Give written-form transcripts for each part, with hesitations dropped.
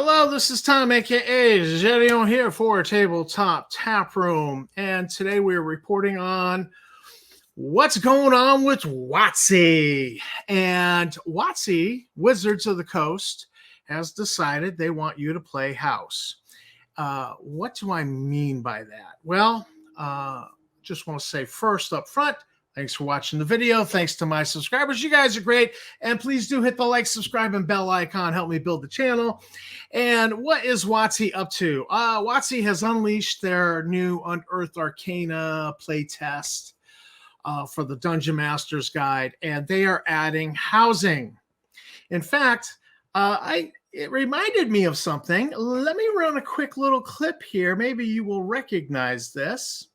Hello, this is Tom, aka Jedion, here for Tabletop Tap Room, and today we're reporting on what's going on with WotC. And WotC, Wizards of the Coast, has decided they want you to play house. What do I mean by that? Well, just want to say first up front, thanks for watching the video. Thanks to my subscribers. You guys are great. And please do hit the like, subscribe, and bell icon. Help me build the channel. And what is WotC up to? WotC has unleashed their new Unearthed Arcana playtest for the Dungeon Master's Guide, and they are adding housing. In fact, it reminded me of something. Let me run a quick little clip here. Maybe you will recognize this.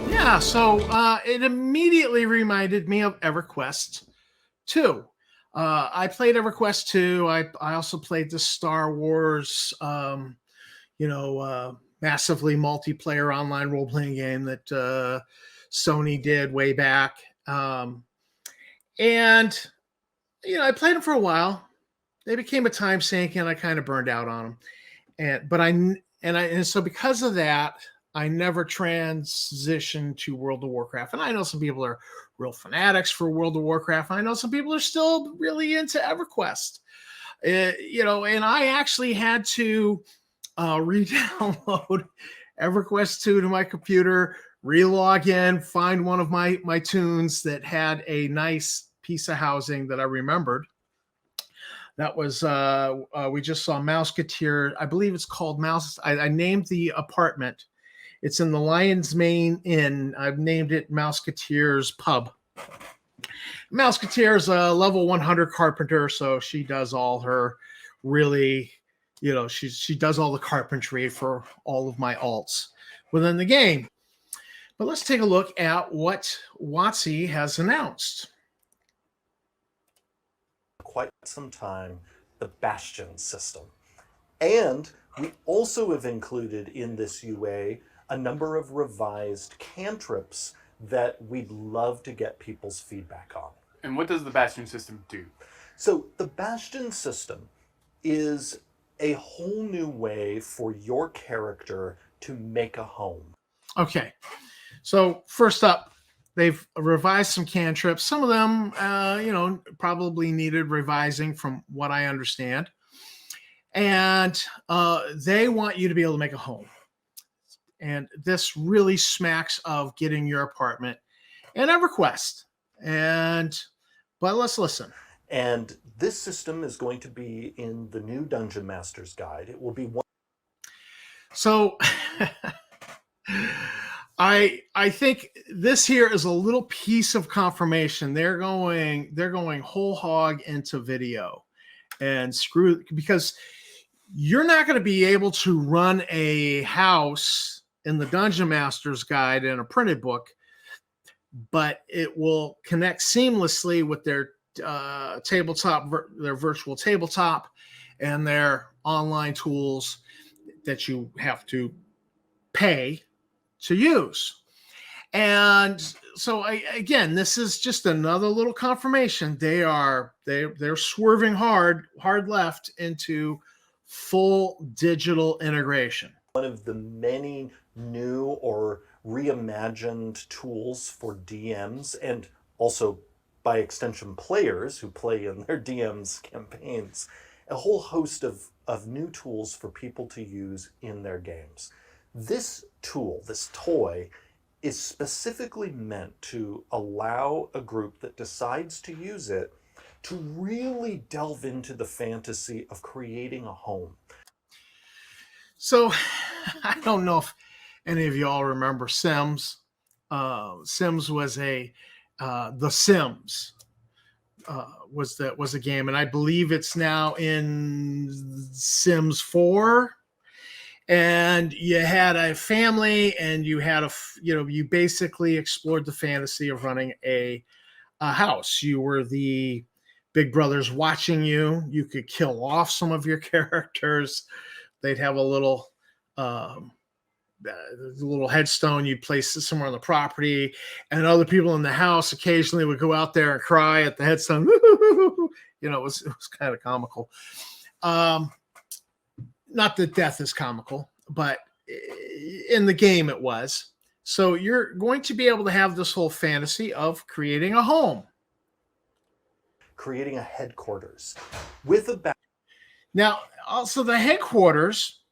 Yeah, so it immediately reminded me of EverQuest 2. I played EverQuest 2. I also played the Star Wars, massively multiplayer online role-playing game that Sony did way back. And, I played them for a while. They became a time sink, and I kind of burned out on them. And so because of that, I never transitioned to World of Warcraft. And I know some people are real fanatics for World of Warcraft. I know some people are still really into EverQuest. And I actually had to re-download EverQuest 2 to my computer, re-log in, find one of my tunes that had a nice piece of housing that I remembered. That was, we just saw Mouseketeer. I believe it's called Mouse. I named the apartment. It's in the Lion's Mane Inn. I've named it Mouseketeer's Pub. Mouseketeer is a level 100 carpenter, so she does all her really, she does all the carpentry for all of my alts within the game. But let's take a look at what WotC has announced. Quite some time, the Bastion system. And we also have included in this UA a number of revised cantrips that we'd love to get people's feedback on. And what does the Bastion system do? So the Bastion system is a whole new way for your character to make a home. Okay, so first up, they've revised some cantrips. Some of them, probably needed revising from what I understand. And they want you to be able to make a home. And this really smacks of getting your apartment in EverQuest. But let's listen. And this system is going to be in the new Dungeon Master's Guide. It will be one. So I think this here is a little piece of confirmation. They're going whole hog into video and because you're not going to be able to run a house in the Dungeon Master's Guide in a printed book, but it will connect seamlessly with their tabletop, their virtual tabletop, and their online tools that you have to pay to use. And so again, this is just another little confirmation. They're swerving hard left into full digital integration. One of the many new or reimagined tools for DMs, and also by extension players who play in their DMs campaigns, a whole host of new tools for people to use in their games. This tool, this toy, is specifically meant to allow a group that decides to use it to really delve into the fantasy of creating a home. So I don't know if any of y'all remember Sims. Sims was The Sims. was the game, and I believe it's now in Sims 4. And you had a family, and you had you basically explored the fantasy of running a house. You were the big brothers watching you. You could kill off some of your characters. They'd have a little headstone you'd place it somewhere on the property, and other people in the house occasionally would go out there and cry at the headstone. It was kind of comical. Not that death is comical, but in the game it was. So you're going to be able to have this whole fantasy of creating a home, creating a headquarters with a back. Now, also the headquarters,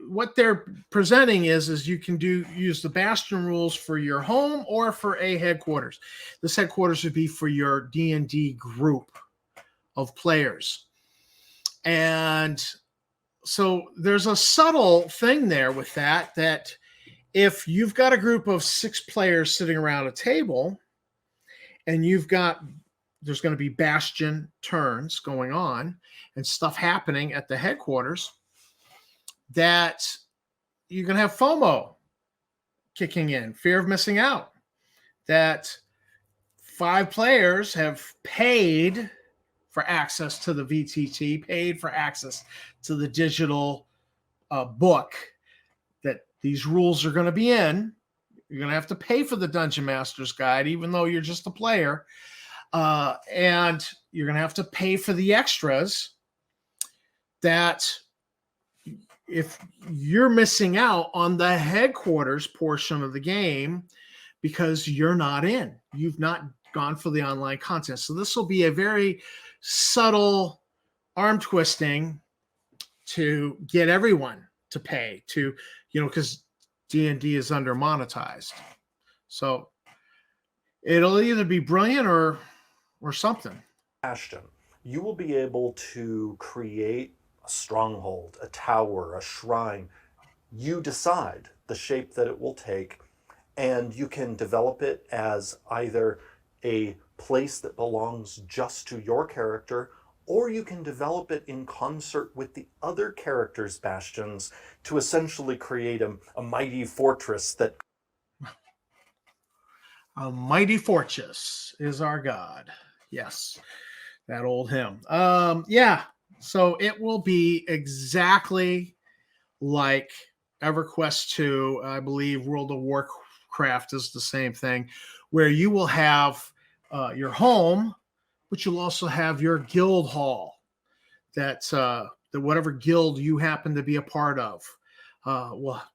what they're presenting is you can use the Bastion rules for your home or for a headquarters. This headquarters would be for your D&D group of players. And so there's a subtle thing there with that if you've got a group of 6 players sitting around a table, and there's going to be Bastion turns going on and stuff happening at the headquarters, that you're going to have FOMO kicking in, fear of missing out, that 5 players have paid for access to the VTT, paid for access to the digital book that these rules are going to be in. You're going to have to pay for the Dungeon Master's Guide, even though you're just a player. And you're going to have to pay for the extras that if you're missing out on the headquarters portion of the game because you're not in. You've not gone for the online content. So this will be a very subtle arm twisting to get everyone to pay to, because D&D is under monetized. So it'll either be brilliant or something. Bastion, you will be able to create a stronghold, a tower, a shrine. You decide the shape that it will take, and you can develop it as either a place that belongs just to your character, or you can develop it in concert with the other characters' bastions to essentially create a mighty fortress that... A mighty fortress is our God. Yes, that old hymn. Yeah, so it will be exactly like EverQuest 2. I believe World of Warcraft is the same thing, where you will have your home, but you'll also have your guild hall that whatever guild you happen to be a part of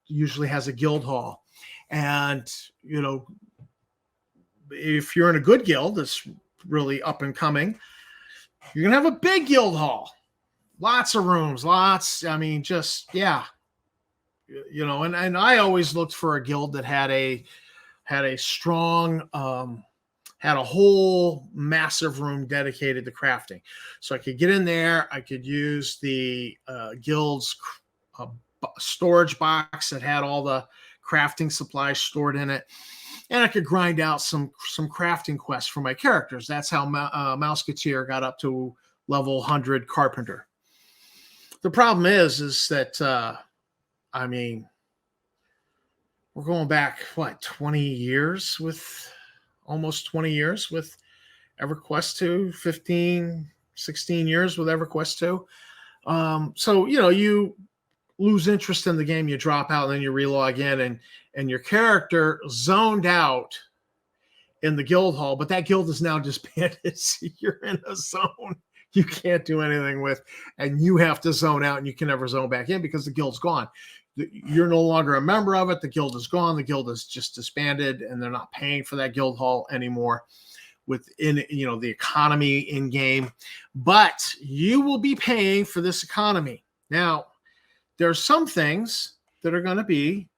usually has a guild hall. And, if you're in a good guild that's really up and coming, you're going to have a big guild hall. Lots of rooms, and I always looked for a guild that had a strong, had a whole massive room dedicated to crafting. So I could get in there, I could use the guild's storage box that had all the crafting supplies stored in it, and I could grind out some crafting quests for my characters. That's how Mouseketeer got up to level 100 Carpenter. The problem is that, we're going back, 20 years with... almost 20 years with EverQuest 2, 15, 16 years with EverQuest 2. So, you lose interest in the game, you drop out, and then you relog in, and your character zoned out in the guild hall, but that guild is now disbanded. So you're in a zone you can't do anything with, and you have to zone out, and you can never zone back in because the guild's gone. You're no longer a member of it. The guild is gone. The guild is just disbanded, and they're not paying for that guild hall anymore within, the economy in game. But you will be paying for this economy. Now, there's some things that are going to be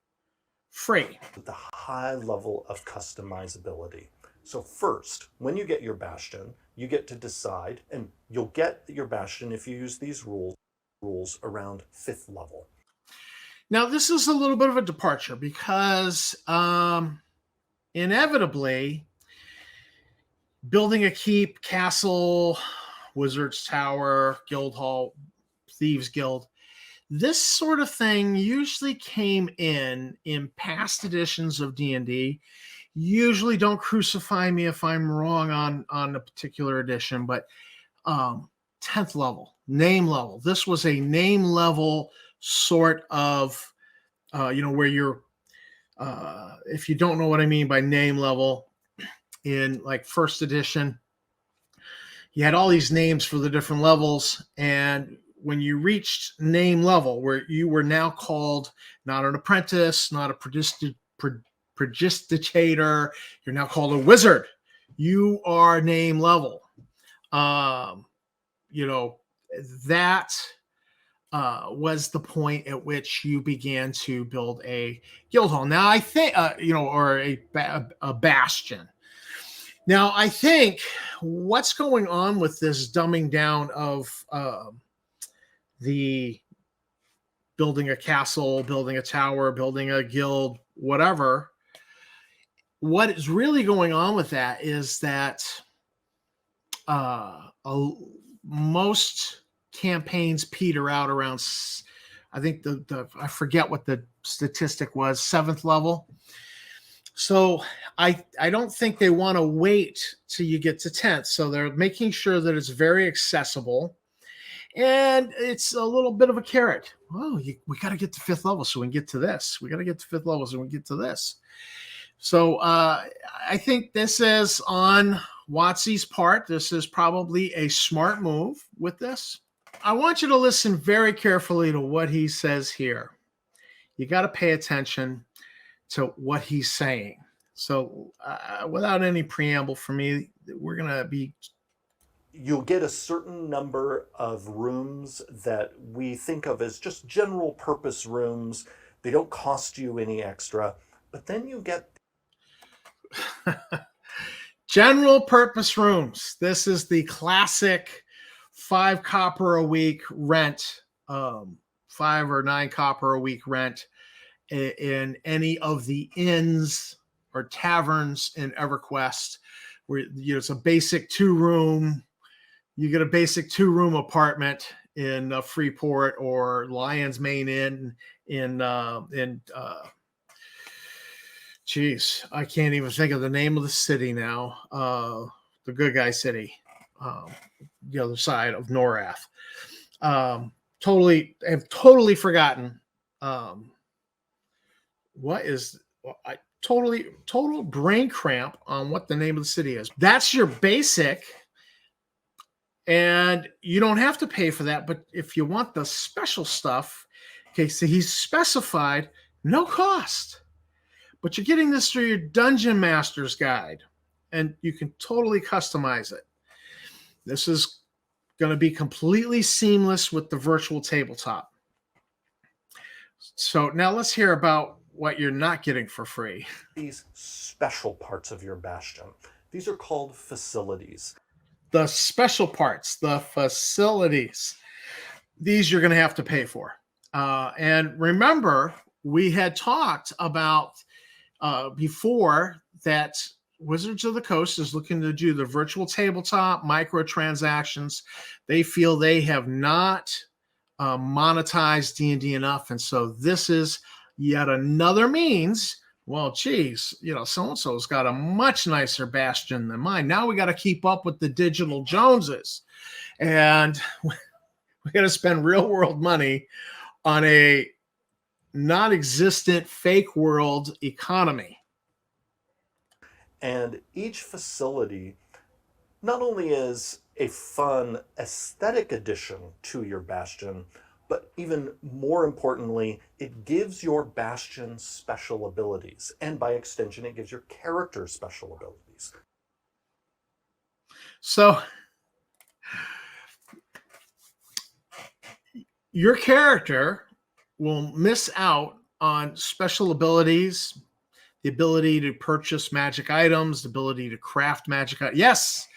free. The high level of customizability. So first, when you get your Bastion, you get to decide, and you'll get your Bastion if you use these rules around 5th level. Now, this is a little bit of a departure because inevitably building a keep, castle, wizard's tower, guild hall, thieves guild. This sort of thing usually came in past editions of D&D. Usually, don't crucify me if I'm wrong on a particular edition, but 10th level, name level. This was a name level sort of, where you're, if you don't know what I mean by name level, in like first edition, you had all these names for the different levels. And when you reached name level, where you were now called not an apprentice, not a prestidigitator, you're now called a wizard. You are name level. That was the point at which you began to build a guild hall. Now, I think, or a bastion. Now, I think what's going on with this dumbing down of the building a castle, building a tower, building a guild, whatever, what is really going on with that is that most campaigns peter out around, I think I forget what the statistic was, 7th level. So I don't think they want to wait till you get to 10th. So they're making sure that it's very accessible. And it's a little bit of a carrot. Oh, we got to get to 5th level so we can get to this. We got to get to 5th level so we can get to this. So I think this is on WotC's part. This is probably a smart move with this. I want you to listen very carefully to what he says here. You got to pay attention to what he's saying. So without any preamble for me, we're going to be... You'll get a certain number of rooms that we think of as just general purpose rooms. They don't cost you any extra, but then you get general purpose rooms. This is the classic 5 copper a week rent, 5 or 9 copper a week rent in any of the inns or taverns in EverQuest, where it's a basic 2-room. You get a basic 2-room apartment in Freeport or Lion's Mane Inn geez, I can't even think of the name of the city now. The Good Guy City, the other side of Norath. I've totally forgotten. Total brain cramp on what the name of the city is. That's your basic. And you don't have to pay for that. But if you want the special stuff, okay, so he's specified no cost. But you're getting this through your Dungeon Master's Guide, and you can totally customize it. This is going to be completely seamless with the virtual tabletop. So now let's hear about what you're not getting for free. These special parts of your bastion. These are called facilities. The special parts, the facilities, these you're going to have to pay for. And remember, we had talked about before that Wizards of the Coast is looking to do the virtual tabletop microtransactions. They feel they have not monetized D&D enough. And so this is yet another means. Well, geez, so-and-so's got a much nicer bastion than mine. Now we got to keep up with the digital Joneses. And we got to spend real world money on a non-existent fake world economy. And each facility not only is a fun aesthetic addition to your bastion, but even more importantly, it gives your bastion special abilities. And by extension, it gives your character special abilities. So your character will miss out on special abilities, the ability to purchase magic items, the ability to craft magic items. Yes,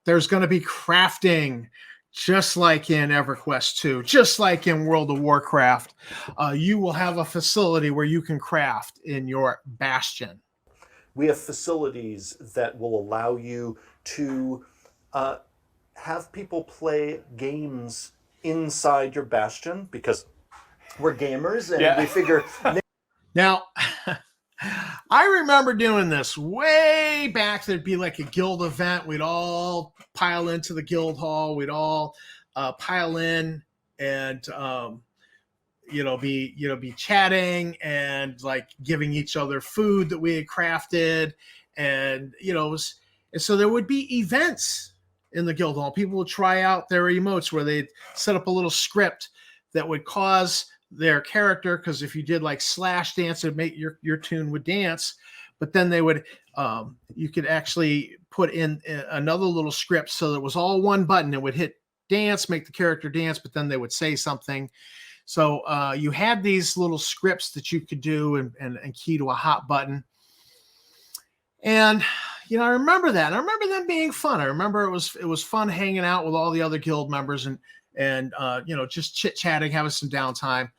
there's going to be crafting, just like in EverQuest 2, just like in World of Warcraft. You will have a facility where you can craft in your bastion. We have facilities that will allow you to have people play games inside your bastion, because we're gamers and we figure. Now, I remember doing this way back. There'd be like a guild event. We'd all pile into the guild hall. We'd all pile in and be chatting and like giving each other food that we had crafted, and and so there would be events in the guild hall. People would try out their emotes where they'd set up a little script that would cause their character, because if you did like slash dance, it'd make your tune would dance, but then they would you could actually put in another little script so that it was all one button. It would hit dance, make the character dance, but then they would say something. So you had these little scripts that you could do and key to a hot button. And I remember that. I remember them being fun. I remember it was fun hanging out with all the other guild members and just chit-chatting, having some downtime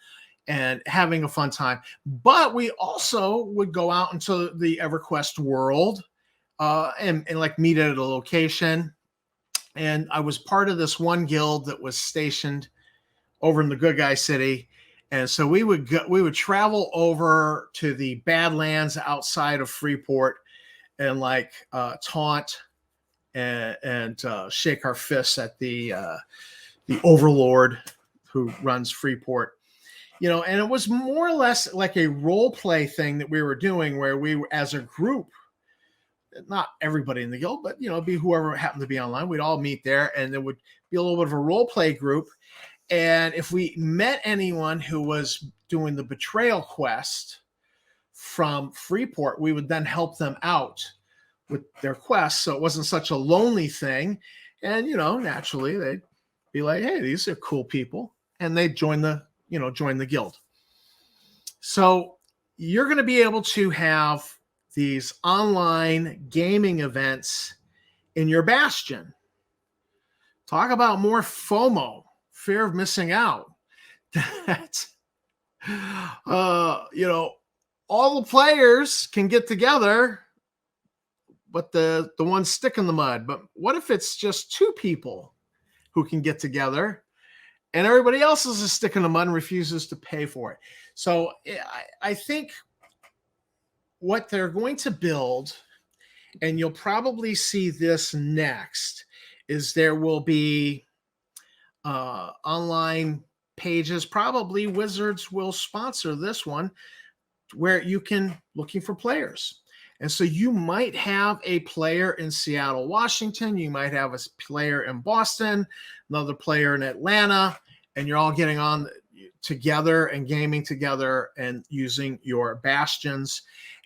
and having a fun time. But we also would go out into the EverQuest world and like meet at a location. And I was part of this one guild that was stationed over in the Good Guy City. And so we would travel over to the Badlands outside of Freeport and like taunt and shake our fists at the overlord who runs Freeport. And it was more or less like a role play thing that we were doing, where we were, as a group, not everybody in the guild, but be whoever happened to be online, we'd all meet there, and there would be a little bit of a role play group. And if we met anyone who was doing the betrayal quest from Freeport, we would then help them out with their quest, so it wasn't such a lonely thing. And naturally they'd be like, hey, these are cool people, and they'd join the guild. So you're going to be able to have these online gaming events in your bastion. Talk about more FOMO, fear of missing out. That all the players can get together, but the ones stick in the mud. But what if it's just two people who can get together and everybody else is a stick in the mud and refuses to pay for it? So I think what they're going to build, and you'll probably see this next, is there will be online pages. Probably Wizards will sponsor this one, where you can looking for players. And so you might have a player in Seattle, Washington. You might have a player in Boston, another player in Atlanta, and you're all getting on together and gaming together and using your bastions,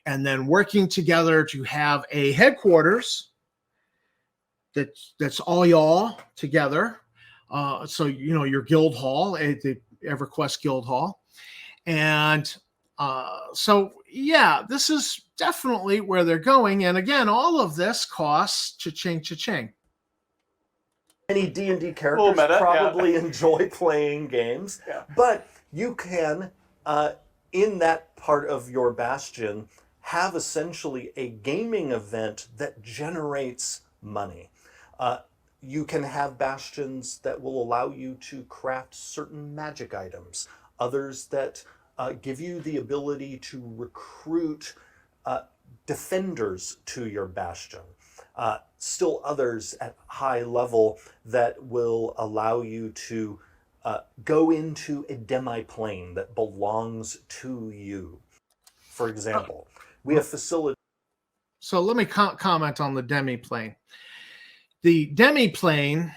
and then working together to have a headquarters that's all y'all together. So your guild hall, the EverQuest guild hall, and so yeah, this is definitely where they're going. And again, all of this costs cha-ching, cha-ching. Many D&D characters probably enjoy playing games, but you can, in that part of your bastion, have essentially a gaming event that generates money. You can have bastions that will allow you to craft certain magic items, others that give you the ability to recruit defenders to your bastion. Still others at high level that will allow you to go into a demi-plane that belongs to you. For example, we have facilities. So let me comment on the demi-plane. The demi-plane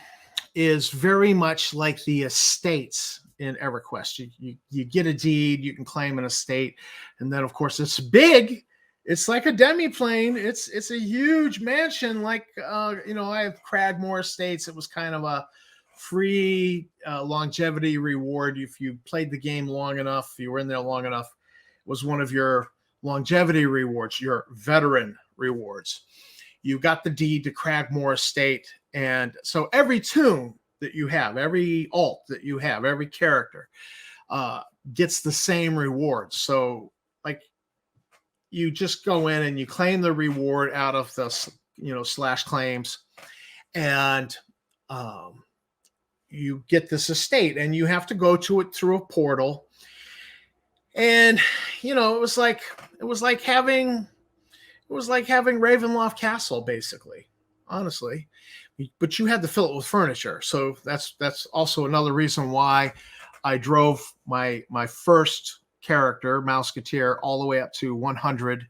is very much like the estates in EverQuest. You get a deed, you can claim an estate, and then of course it's big. It's like a demi-plane. It's a huge mansion. Like I have Cragmore Estates. It was kind of a free longevity reward if you played the game long enough. If you were in there long enough, it was one of your longevity rewards, your veteran rewards. You got the deed to Cragmore Estate, and so every tune that you have, every alt that you have, every character gets the same rewards. So like, you just go in and you claim the reward out of the slash claims, and you get this estate, and you have to go to it through a portal. And it was like having Ravenloft Castle, basically, honestly. But you had to fill it with furniture, so that's also another reason why I drove my first character, Mouseketeer, all the way up to 100,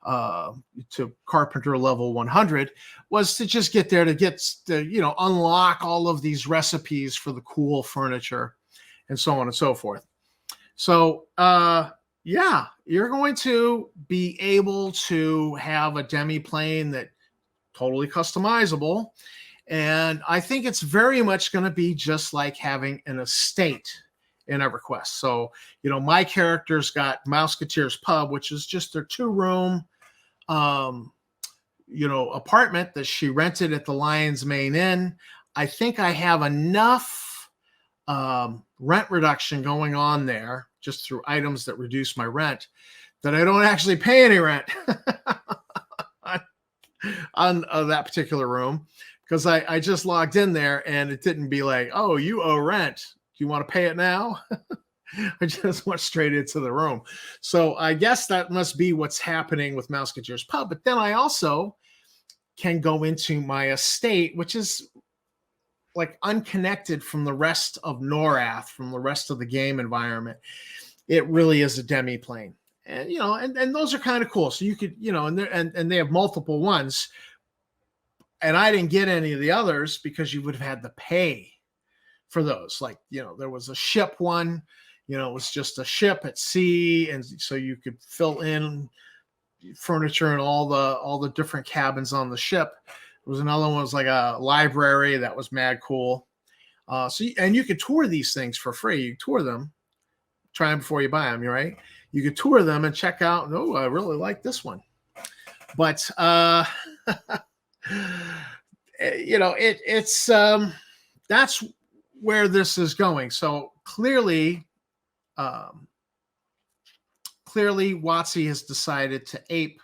to Carpenter level 100, was to just get there to unlock all of these recipes for the cool furniture and so on and so forth. So yeah, you're going to be able to have a demi-plane that totally customizable. And I think it's very much going to be just like having an estate in EverQuest. So, my character's got Mouseketeer's Pub, which is just their 2-room, apartment that she rented at the Lion's Mane Inn. I think I have enough rent reduction going on there just through items that reduce my rent that I don't actually pay any rent on that particular room, because I just logged in there and it didn't be like, oh, you owe rent. Do you want to pay it now? I just went straight into the room. So I guess that must be what's happening with Mouseketeer's Pub. But then I also can go into my estate, which is like unconnected from the rest of Norath, from the rest of the game environment. It really is a demi-plane. And and those are kind of cool. So you could, and they have multiple ones. And I didn't get any of the others because you would have had to pay for those. Like, there was a ship one, it was just a ship at sea, and so you could fill in furniture and all the different cabins on the ship. There was another one, was like a library that was mad cool. And you could tour these things for free. You tour them, try them before you buy them. You're right. You could tour them and check out. Oh, I really like this one. But it's that's where this is going. So clearly WotC has decided to ape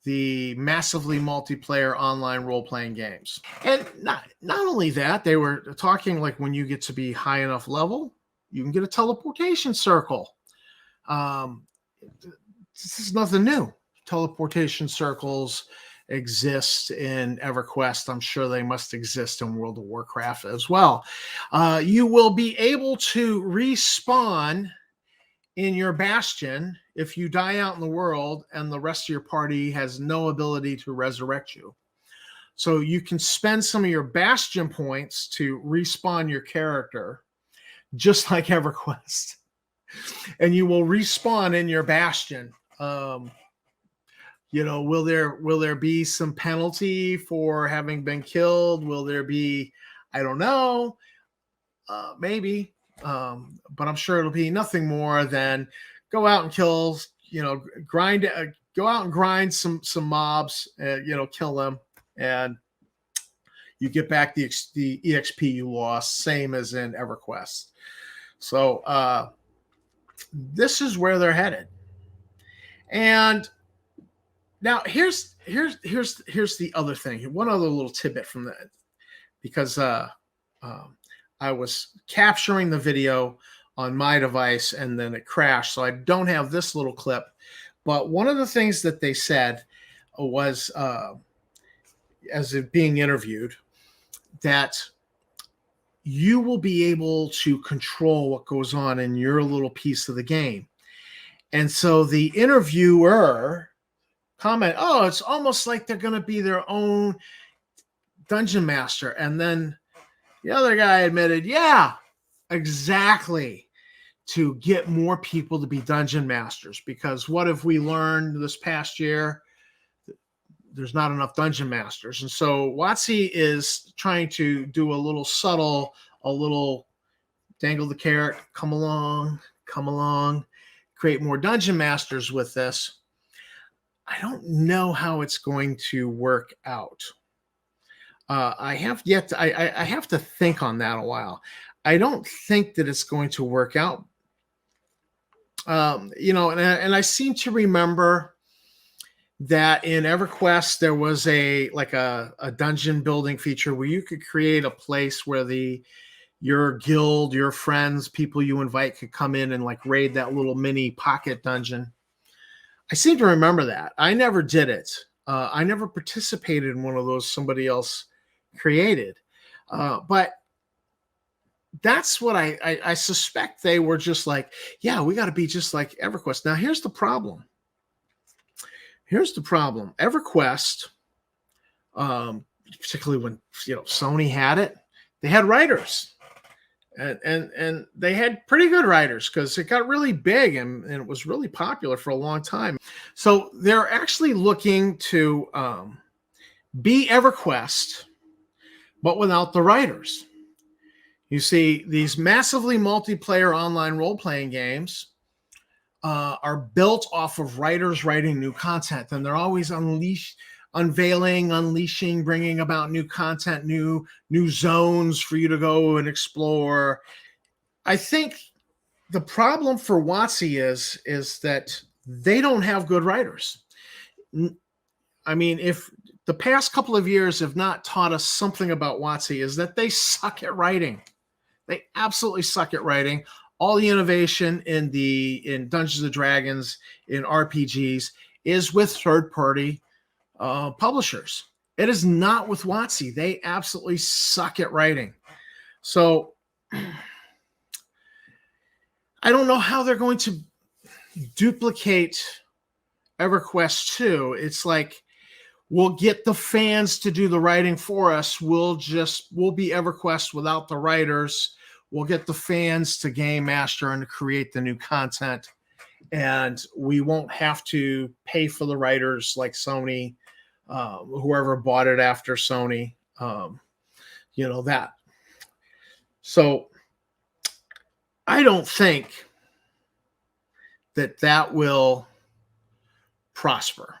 the massively multiplayer online role-playing games. And not only that, they were talking like when you get to be high enough level, you can get a teleportation circle. This is nothing new. Teleportation circles exist in EverQuest. I'm sure they must exist in World of Warcraft as well. You will be able to respawn in your bastion if you die out in the world and the rest of your party has no ability to resurrect you. So you can spend some of your bastion points to respawn your character, just like EverQuest. And you will respawn in your bastion. Will there be some penalty for having been killed? Will there be, I don't know, maybe, but I'm sure it'll be nothing more than go out and kill, go out and grind some mobs, kill them, and you get back the EXP you lost, same as in EverQuest. So this is where they're headed. And now here's the other thing. One other little tidbit from that, because I was capturing the video on my device and then it crashed, so I don't have this little clip. But one of the things that they said was, as it being interviewed, that you will be able to control what goes on in your little piece of the game. And so the interviewer comment, oh, it's almost like they're going to be their own dungeon master. And then the other guy admitted, yeah, exactly, to get more people to be dungeon masters. Because what have we learned this past year? There's not enough dungeon masters. And so WotC is trying to do a little subtle, a little dangle the carrot, come along, create more dungeon masters with this. I don't know how it's going to work out. I have to think on that a while. I don't think that it's going to work out. And I seem to remember that in EverQuest there was a dungeon building feature where you could create a place where your guild, your friends, people you invite could come in and like raid that little mini pocket dungeon. I seem to remember that. I never did it. I never participated in one of those somebody else created. But that's what I suspect they were just like, yeah, we got to be just like EverQuest. Now, here's the problem. EverQuest, particularly when Sony had it, they had writers. And they had pretty good writers because it got really big and it was really popular for a long time. So they're actually looking to be EverQuest, but without the writers. You see, these massively multiplayer online role-playing games are built off of writers writing new content, and they're always unleashing, bringing about new content, new zones for you to go and explore. I think the problem for WotC is that they don't have good writers. I mean, if the past couple of years have not taught us something about WotC, is that they suck at writing. They absolutely suck at writing. All the innovation in Dungeons and Dragons, in RPGs, is with third-party publishers. It is not with WotC. They absolutely suck at writing. So I don't know how they're going to duplicate EverQuest 2. It's like, we'll get the fans to do the writing for us. We'll be EverQuest without the writers. We'll get the fans to game master and to create the new content. And we won't have to pay for the writers like Sony, whoever bought it after Sony, that. So I don't think that will prosper.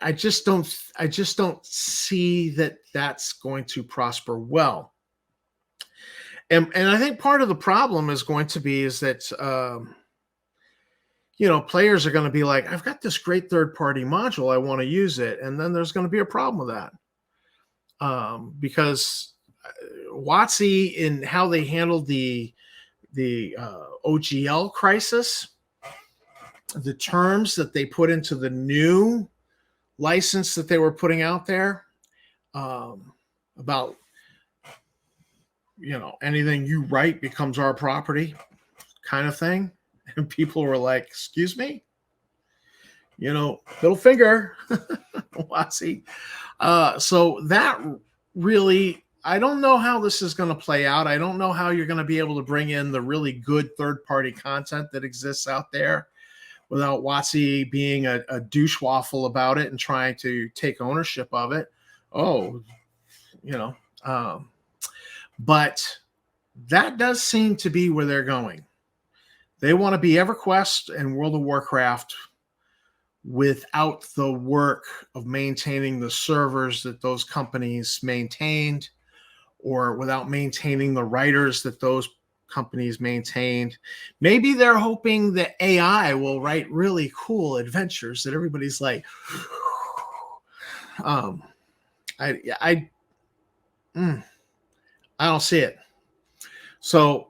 I just don't see that that's going to prosper well. And I think part of the problem is going to be is that players are going to be like, I've got this great third-party module, I want to use it, and then there's going to be a problem with that because WotC, in how they handled the OGL crisis, the terms that they put into the new license that they were putting out there about anything you write becomes our property kind of thing, and people were like, excuse me, middle finger. WotC. So that really, I don't know how this is going to play out. I don't know how you're going to be able to bring in the really good third-party content that exists out there without WotC being a douche waffle about it and trying to take ownership of it. But that does seem to be where they're going. They want to be EverQuest and World of Warcraft without the work of maintaining the servers that those companies maintained, or without maintaining the writers that those companies maintained. Maybe they're hoping that AI will write really cool adventures that everybody's like, I don't see it. So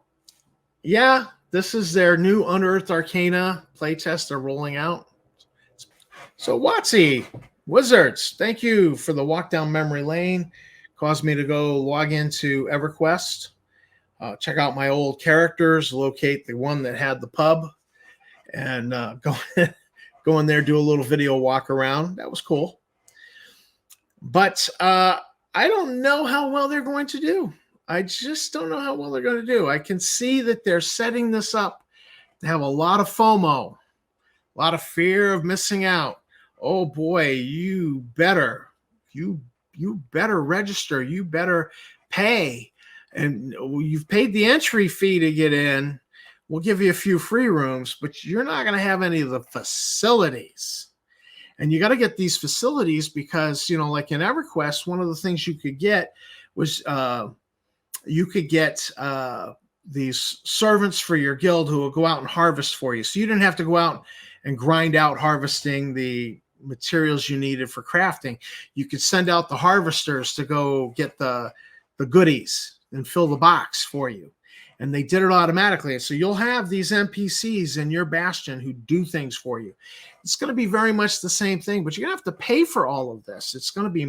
yeah, this is their new Unearthed Arcana playtest they're rolling out. So WotC, Wizards, thank you for the walk down memory lane. Caused me to go log into EverQuest. Check out my old characters, locate the one that had the pub, and go in there, do a little video walk around. That was cool. But I don't know how well they're going to do. I just don't know how well they're going to do. I can see that they're setting this up to have a lot of FOMO, a lot of fear of missing out. Oh boy, you better register. You better pay. And you've paid the entry fee to get in. We'll give you a few free rooms, but you're not going to have any of the facilities. And you got to get these facilities because, like in EverQuest, one of the things you could get was you could get these servants for your guild who will go out and harvest for you. So you didn't have to go out and grind out harvesting the materials you needed for crafting. You could send out the harvesters to go get the goodies and fill the box for you. And they did it automatically. So you'll have these NPCs in your bastion who do things for you. It's going to be very much the same thing, but you're going to have to pay for all of this. It's going to be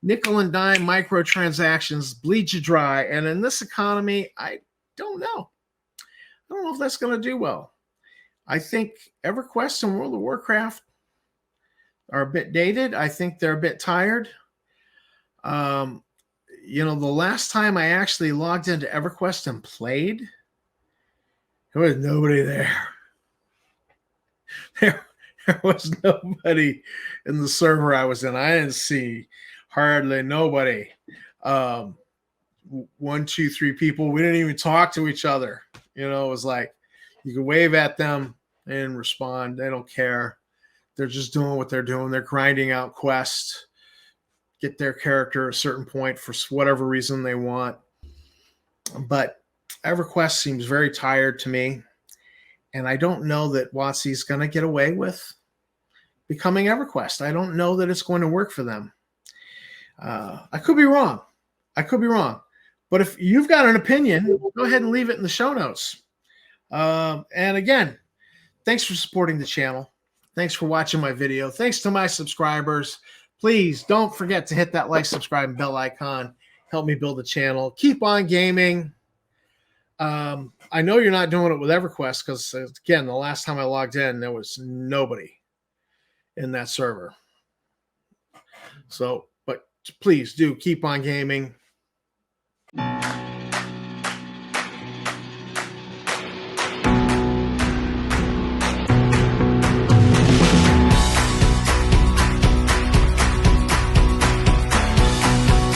nickel and dime microtransactions, bleed you dry. And in this economy, I don't know. I don't know if that's going to do well. I think EverQuest and World of Warcraft are a bit dated. I think they're a bit tired. You know, the last time I actually logged into EverQuest and played, there was nobody there. There was nobody in the server I was in. I didn't see hardly nobody. 1, 2, 3 people. We didn't even talk to each other. You know, it was like you could wave at them and respond. They don't care. They're just doing what they're doing. They're grinding out quests, get their character a certain point for whatever reason they want. But EverQuest seems very tired to me. And I don't know that WotC's going to get away with becoming EverQuest. I don't know that it's going to work for them. I could be wrong. But if you've got an opinion, go ahead and leave it in the show notes. And again, thanks for supporting the channel. Thanks for watching my video. Thanks to my subscribers. Please don't forget to hit that like, subscribe, and bell icon. Help me build the channel. Keep on gaming. I know you're not doing it with EverQuest because, again, the last time I logged in, there was nobody in that server. So, but please do keep on gaming.